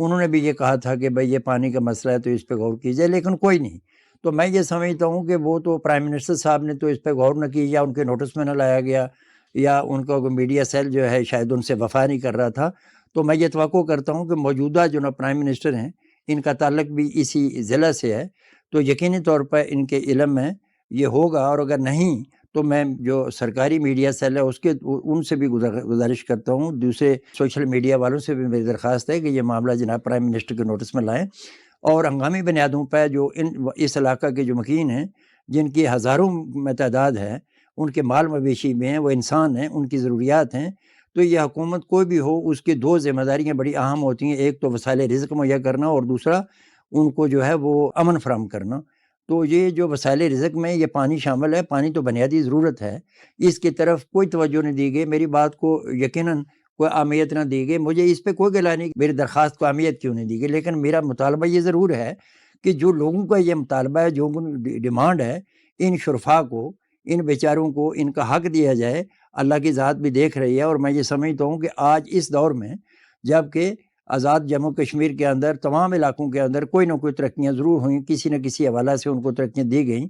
انہوں نے بھی یہ کہا تھا کہ بھئی یہ پانی کا مسئلہ ہے تو اس پہ غور کیجیے، لیکن کوئی نہیں۔ تو میں یہ سمجھتا ہوں کہ وہ تو پرائم منسٹر صاحب نے تو اس پہ غور نہ کی، یا ان کے نوٹس میں نہ لایا گیا، یا ان کا میڈیا سیل جو ہے شاید ان سے وفا نہیں کر رہا تھا۔ تو میں یہ توقع کرتا ہوں کہ موجودہ جو نا پرائم منسٹر ہیں، ان کا تعلق بھی اسی ضلع سے ہے، تو یقینی طور پر ان کے علم میں یہ ہوگا، اور اگر نہیں تو میں جو سرکاری میڈیا سیل ہے اس کے ان سے بھی گزارش کرتا ہوں، دوسرے سوشل میڈیا والوں سے بھی میری درخواست ہے کہ یہ معاملہ جناب پرائم منسٹر کے نوٹس میں لائیں، اور ہنگامی بنیادوں پہ جو اس علاقہ کے جو مکین ہیں، جن کی ہزاروں میں تعداد ہے، ان کے مال مویشی میں ہیں، وہ انسان ہیں، ان کی ضروریات ہیں، تو یہ حکومت کوئی بھی ہو اس کی دو ذمہ داریاں بڑی اہم ہوتی ہیں، ایک تو وسائل رزق مہیا کرنا، اور دوسرا ان کو جو ہے وہ امن فراہم کرنا۔ تو یہ جو وسائل رزق میں یہ پانی شامل ہے، پانی تو بنیادی ضرورت ہے، اس کی طرف کوئی توجہ نہیں دی گئی، میری بات کو یقیناً کوئی اہمیت نہ دی گئی، مجھے اس پہ کوئی گلہ نہیں میری درخواست کو اہمیت کیوں نہیں دی گئی، لیکن میرا مطالبہ یہ ضرور ہے کہ جو لوگوں کا یہ مطالبہ ہے، جو ڈیمانڈ ہے، ان شرفا کو، ان بیچاروں کو ان کا حق دیا جائے۔ اللہ کی ذات بھی دیکھ رہی ہے، اور میں یہ سمجھتا ہوں کہ آج اس دور میں جب کہ آزاد جموں کشمیر کے اندر تمام علاقوں کے اندر کوئی نہ کوئی ترقیاں ضرور ہوئیں، کسی نہ کسی حوالہ سے ان کو ترقیاں دی گئیں،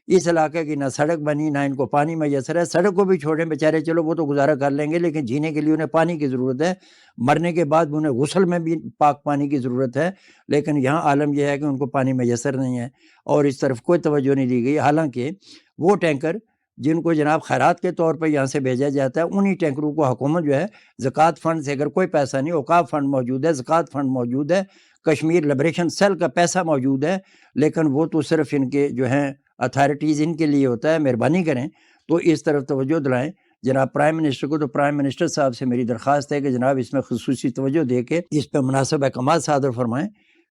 اس علاقے کی نہ سڑک بنی، نہ ان کو پانی میسر ہے۔ سڑک کو بھی چھوڑیں بیچارے، چلو وہ تو گزارا کر لیں گے، لیکن جینے کے لیے انہیں پانی کی ضرورت ہے، مرنے کے بعد انہیں غسل میں بھی پاک پانی کی ضرورت ہے، لیکن یہاں عالم یہ ہے کہ ان کو پانی میسر نہیں ہے، اور اس طرف کوئی توجہ نہیں دی گئی۔ حالانکہ وہ ٹینکر جن کو جناب خیرات کے طور پر یہاں سے بھیجا جاتا ہے، انہی ٹینکروں کو حکومت جو ہے زکوٰۃ فنڈ سے، اگر کوئی پیسہ نہیں، اوقاف فنڈ موجود ہے، زکوٰۃ فنڈ موجود ہے، کشمیر لبریشن سیل کا پیسہ موجود ہے، لیکن وہ تو صرف ان کے جو ہیں اتھارٹیز ان کے لیے ہوتا ہے۔ مہربانی کریں تو اس طرف توجہ دلائیں جناب پرائم منسٹر کو۔ تو پرائم منسٹر صاحب سے میری درخواست ہے کہ جناب اس میں خصوصی توجہ دے کے اس پہ مناسب احکامات صادر فرمائیں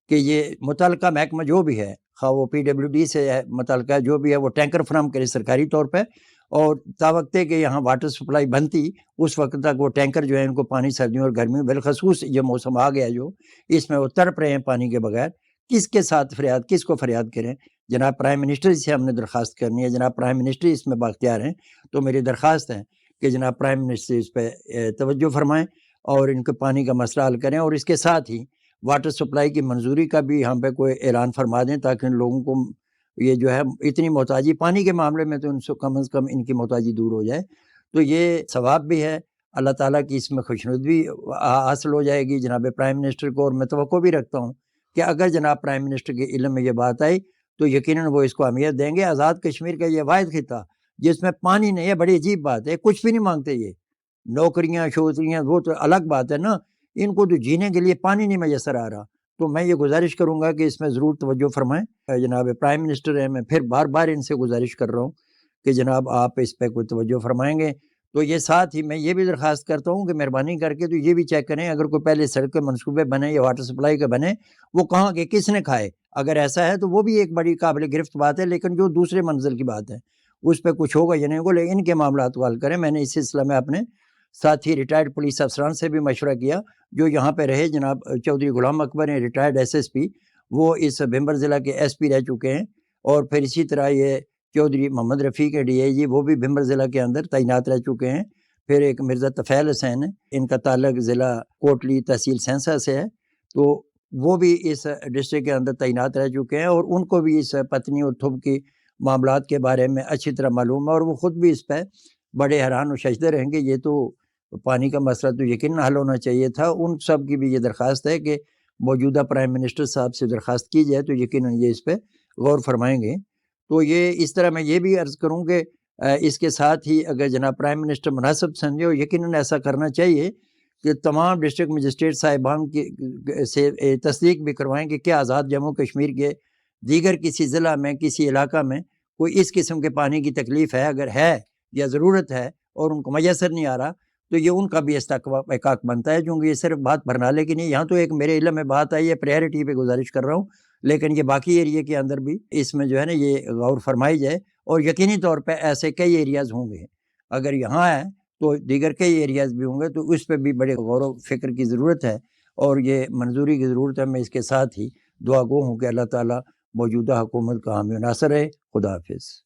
کہ یہ متعلقہ محکمہ جو بھی ہے، خواہ وہ PWD سے ہے، متعلقہ جو بھی ہے، وہ ٹینکر فراہم کرے سرکاری طور پہ، اور تاوقتے کہ یہاں واٹر سپلائی بنتی اس وقت تک وہ ٹینکر جو ہے ان کو پانی سردیوں اور گرمیوں، بالخصوص یہ موسم آ گیا جو اس میں وہ تڑپ رہے ہیں پانی کے بغیر، کس کے ساتھ فریاد، کس کو فریاد کریں؟ جناب پرائم منسٹر سے ہم نے درخواست کرنی ہے، جناب پرائم منسٹر اس میں بااختیار ہیں، تو میری درخواست ہے کہ جناب پرائم منسٹر اس پہ توجہ فرمائیں اور ان کے پانی کا مسئلہ حل کریں، اور اس کے ساتھ ہی واٹر سپلائی کی منظوری کا بھی ہم پہ کوئی اعلان فرما دیں، تاکہ ان لوگوں کو یہ جو ہے اتنی محتاجی پانی کے معاملے میں تو ان سے کم از کم ان کی محتاجی دور ہو جائے، تو یہ ثواب بھی ہے، اللہ تعالیٰ کی اس میں خوشنودی حاصل ہو جائے گی جناب پرائم منسٹر کو۔ اور میں توقع بھی رکھتا ہوں کہ اگر جناب پرائم منسٹر کے علم میں یہ بات آئی تو یقیناً وہ اس کو اہمیت دیں گے۔ آزاد کشمیر کا یہ واحد خطہ جس میں پانی نہیں ہے، بڑی عجیب بات ہے، کچھ بھی نہیں مانگتے یہ نوکریاں شوکریاں، وہ تو الگ بات ہے نا، ان کو تو جینے کے لیے پانی نہیں میسر آ رہا۔ تو میں یہ گزارش کروں گا کہ اس میں ضرور توجہ فرمائیں۔ جناب پرائم منسٹر ہیں، میں پھر بار بار ان سے گزارش کر رہا ہوں کہ جناب آپ اس پہ کوئی توجہ فرمائیں گے تو یہ، ساتھ ہی میں یہ بھی درخواست کرتا ہوں کہ مہربانی کر کے تو یہ بھی چیک کریں، اگر کوئی پہلے سڑک کے منصوبے بنے یا واٹر سپلائی کے بنے، وہ کہاں کے کس نے کھائے، اگر ایسا ہے تو وہ بھی ایک بڑی قابل گرفت بات ہے، لیکن جو دوسرے منزل کی بات ہے اس پہ کچھ ہوگا یا نہیں ہوگا، لیکن ان کے معاملات کو حل کریں۔ میں نے اس سلسلہ میں اپنے ساتھی ریٹائرڈ پولیس افسران سے بھی مشورہ کیا جو یہاں پہ رہے، جناب چودھری غلام اکبر ہیں، ریٹائرڈ SSP، وہ اس بھمبر ضلع کے SP رہ چکے ہیں، اور پھر اسی طرح یہ چودھری محمد رفیق ہے DIG، وہ بھی بھمبر ضلع کے اندر تعینات رہ چکے ہیں۔ پھر ایک مرزا طفیل حسین ہے، ان کا تعلق ضلع کوٹلی تحصیل سینسا سے ہے، تو وہ بھی اس ڈسٹرکٹ کے اندر تعینات رہ چکے ہیں، اور ان کو بھی اس پتنی اور تھب کی معاملات کے بارے میں اچھی طرح معلوم ہے، اور وہ خود بھی اس پہ بڑے حیران و ششدر رہیں گے۔ یہ تو پانی کا مسئلہ تو یقیناً حل ہونا چاہیے تھا۔ ان سب کی بھی یہ درخواست ہے کہ موجودہ پرائم منسٹر صاحب سے درخواست کی جائے تو یقیناً یہ اس پہ غور فرمائیں گے۔ تو یہ اس طرح میں یہ بھی عرض کروں کہ اس کے ساتھ ہی اگر جناب پرائم منسٹر مناسب سمجھے، اور یقیناً ایسا کرنا چاہیے کہ تمام ڈسٹرکٹ مجسٹریٹ صاحبان کی سے تصدیق بھی کروائیں کہ کیا آزاد جموں کشمیر کے دیگر کسی ضلع میں، کسی علاقہ میں کوئی اس قسم کے پانی کی تکلیف ہے، اگر ہے یا ضرورت ہے اور ان کو میسر نہیں آ رہا، تو یہ ان کا بھی استحقاق بنتا ہے، کیونکہ یہ صرف بات بھرنالے کی نہیں، یہاں تو ایک میرے علم میں بات آئی ہے، پریارٹی پہ گزارش کر رہا ہوں، لیکن یہ باقی ایریے کے اندر بھی اس میں جو ہے نا یہ غور فرمائی جائے، اور یقینی طور پہ ایسے کئی ایریاز ہوں گے، اگر یہاں ہے تو دیگر کئی ایریاز بھی ہوں گے، تو اس پہ بھی بڑے غور و فکر کی ضرورت ہے، اور یہ منظوری کی ضرورت ہے۔ میں اس کے ساتھ ہی دعا گو ہوں کہ اللہ تعالیٰ موجودہ حکومت کا حامی و ناصر ہے۔ خدا حافظ۔